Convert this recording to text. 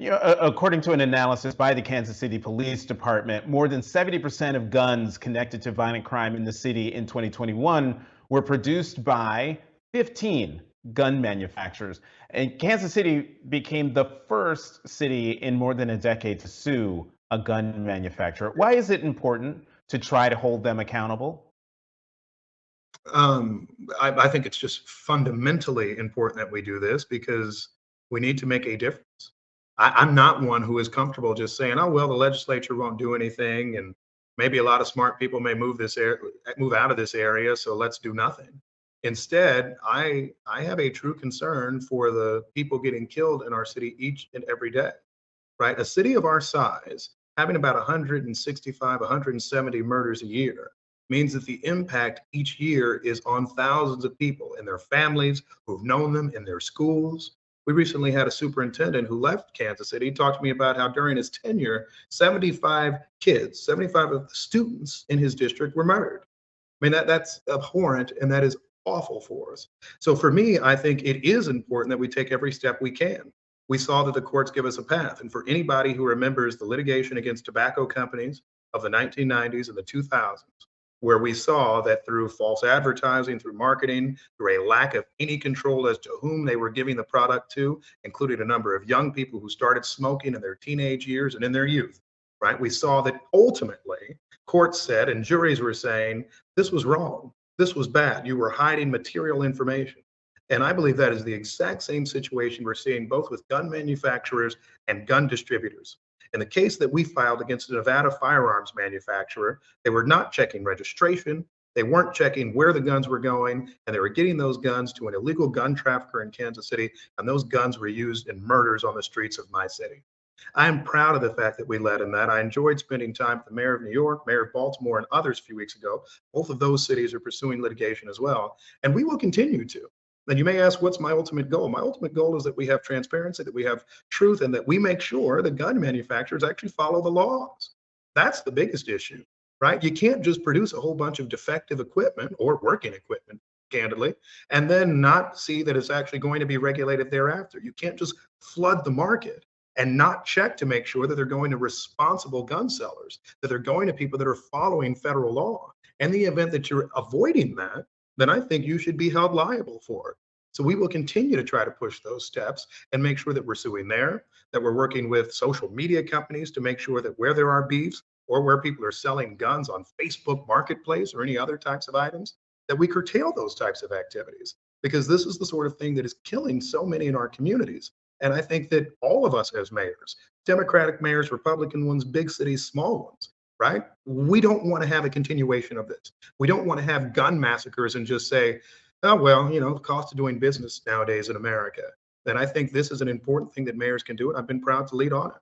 According to an analysis by the Kansas City Police Department, more than 70% of guns connected to violent crime in the city in 2021 were produced by 15 gun manufacturers. And Kansas City became the first city in more than a decade to sue a gun manufacturer. Why is it important to try to hold them accountable? I think it's just fundamentally important that we do this because we need to make a difference. I'm not one who is comfortable just saying, "Oh well, the legislature won't do anything, and maybe a lot of smart people may move out of this area, so let's do nothing." Instead, I have a true concern for the people getting killed in our city each and every day. Right, a city of our size having about 165, 170 murders a year means that the impact each year is on thousands of people and their families who've known them in their schools. We recently had a superintendent who left Kansas City. He talked to me about how during his tenure, 75 kids, 75 of the students in his district were murdered. I mean, that's abhorrent and that is awful for us. So for me, I think it is important that we take every step we can. We saw that the courts give us a path. And for anybody who remembers the litigation against tobacco companies of the 1990s and the 2000s, where we saw that through false advertising, through marketing, through a lack of any control as to whom they were giving the product to, including a number of young people who started smoking in their teenage years and in their youth, right? We saw that ultimately courts said and juries were saying this was wrong. This was bad. You were hiding material information. And I believe that is the exact same situation we're seeing both with gun manufacturers and gun distributors. In the case that we filed against the Nevada firearms manufacturer, they were not checking registration, they weren't checking where the guns were going, and they were getting those guns to an illegal gun trafficker in Kansas City, and those guns were used in murders on the streets of my city. I am proud of the fact that we led in that. I enjoyed spending time with the mayor of New York, mayor of Baltimore, and others a few weeks ago. Both of those cities are pursuing litigation as well, and we will continue to. And you may ask, what's my ultimate goal? My ultimate goal is that we have transparency, that we have truth, and that we make sure the gun manufacturers actually follow the laws. That's the biggest issue, right? You can't just produce a whole bunch of defective equipment or working equipment, candidly, and then not see that it's actually going to be regulated thereafter. You can't just flood the market and not check to make sure that they're going to responsible gun sellers, that they're going to people that are following federal law. In the event that you're avoiding that, then I think you should be held liable for it. So we will continue to try to push those steps and make sure that we're suing there, that we're working with social media companies to make sure that where there are beefs or where people are selling guns on Facebook Marketplace or any other types of items, that we curtail those types of activities, because this is the sort of thing that is killing so many in our communities. And I think that all of us as mayors, Democratic mayors, Republican ones, big cities, small ones, right? We don't want to have a continuation of this. We don't want to have gun massacres and just say, oh, well, the cost of doing business nowadays in America. And I think this is an important thing that mayors can do, and I've been proud to lead on it.